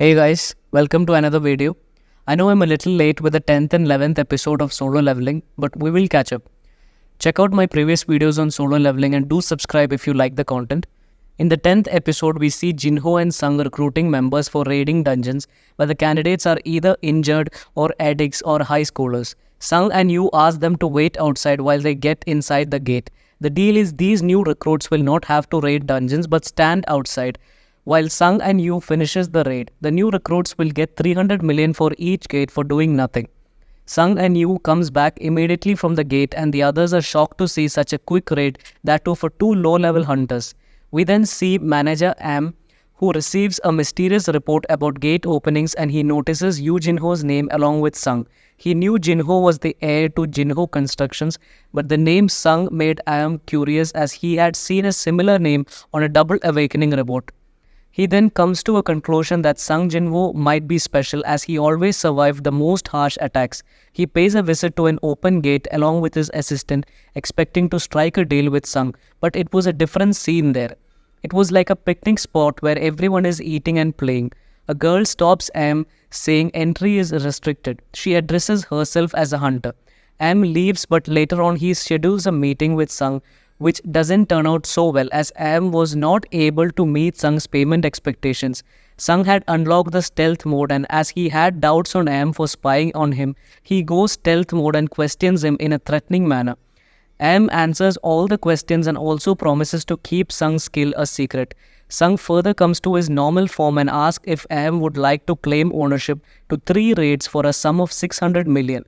Hey guys, welcome to another video. I know I'm a little late with the 10th and 11th episode of solo leveling, but we will catch up. Check out my previous videos on solo leveling and do subscribe if you like the content. In the 10th episode, we see Jinwoo and Sung recruiting members for raiding dungeons, but the candidates are either injured or addicts or high schoolers. Sung and Yu ask them to wait outside while they get inside the gate. The deal is these new recruits will not have to raid dungeons but stand outside. While Sung and Yu finishes the raid, the new recruits will get 300 million for each gate for doing nothing. Sung and Yu comes back immediately from the gate and the others are shocked to see such a quick raid, that too for two low-level hunters. We then see manager Am, who receives a mysterious report about gate openings and he notices Yu Jinho's name along with Sung. He knew Jinho was the heir to Jinho Constructions, but the name Sung made Am curious as he had seen a similar name on a double awakening report. He then comes to a conclusion that Sung Jinwoo might be special as he always survived the most harsh attacks. He pays a visit to an open gate along with his assistant, expecting to strike a deal with Sung, but it was a different scene there. It was like a picnic spot where everyone is eating and playing. A girl stops Am, saying entry is restricted. She addresses herself as a hunter. Am leaves, but later on he schedules a meeting with Sung, which doesn't turn out so well as Am was not able to meet Sung's payment expectations. Sung had unlocked the stealth mode and as he had doubts on Am for spying on him, he goes stealth mode and questions him in a threatening manner. Am answers all the questions and also promises to keep Sung's skill a secret. Sung further comes to his normal form and asks if Am would like to claim ownership to 3 raids for a sum of 600 million.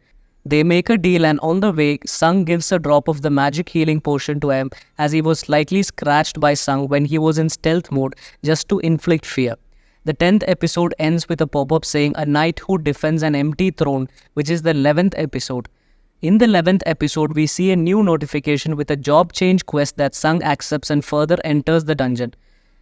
They make a deal and on the way, Sung gives a drop of the magic healing potion to Am as he was slightly scratched by Sung when he was in stealth mode just to inflict fear. The 10th episode ends with a pop-up saying a knight who defends an empty throne, which is the 11th episode. In the 11th episode, we see a new notification with a job change quest that Sung accepts and further enters the dungeon.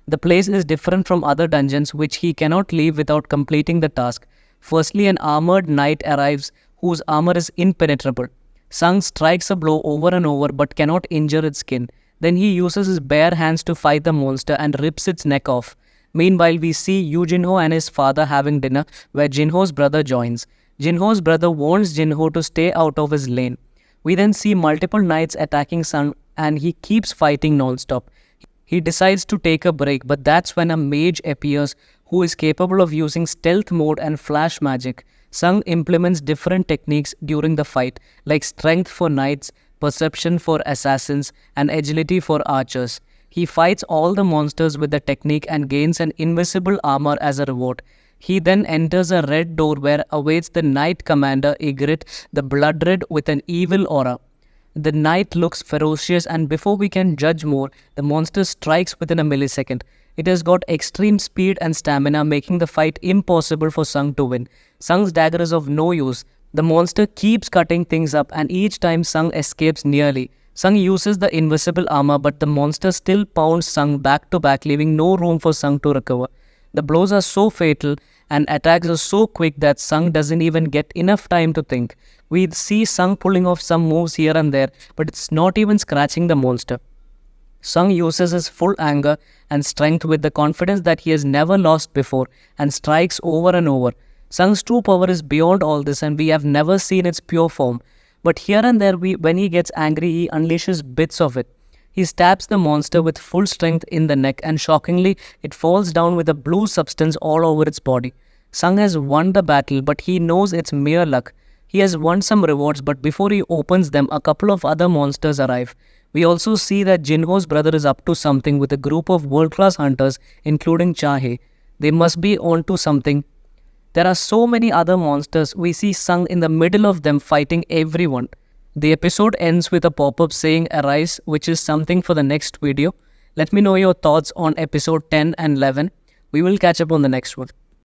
The place is different from other dungeons which he cannot leave without completing the task. Firstly, an armored knight arrives whose armor is impenetrable. Sung strikes a blow over and over but cannot injure its skin. Then he uses his bare hands to fight the monster and rips its neck off. Meanwhile, we see Yu Jinho and his father having dinner where Jinho's brother joins. Jinho's brother warns Jinho to stay out of his lane. We then see multiple knights attacking Sung and he keeps fighting non-stop. He decides to take a break, but that's when a mage appears who is capable of using stealth mode and flash magic. Sung implements different techniques during the fight, like strength for knights, perception for assassins, and agility for archers. He fights all the monsters with the technique and gains an invisible armor as a reward. He then enters a red door where awaits the knight commander Ygritte, the blood red with an evil aura. The knight looks ferocious and before we can judge more, the monster strikes within a millisecond. It has got extreme speed and stamina, making the fight impossible for Sung to win. Sung's dagger is of no use. The monster keeps cutting things up and each time Sung escapes nearly. Sung uses the invisible armor but the monster still pounds Sung back to back, leaving no room for Sung to recover. The blows are so fatal and attacks are so quick that Sung doesn't even get enough time to think. We see Sung pulling off some moves here and there, but it's not even scratching the monster. Sung uses his full anger and strength with the confidence that he has never lost before and strikes over and over. Sung's true power is beyond all this and we have never seen its pure form. But here and there when he gets angry, he unleashes bits of it. He stabs the monster with full strength in the neck and shockingly, it falls down with a blue substance all over its body. Sung has won the battle but he knows it's mere luck. He has won some rewards but before he opens them, a couple of other monsters arrive. We also see that Jinho's brother is up to something with a group of world-class hunters including Chahe. They must be on to something. There are so many other monsters, we see Sung in the middle of them fighting everyone. The episode ends with a pop-up saying arise, which is something for the next video. Let me know your thoughts on episode 10 and 11. We will catch up on the next one.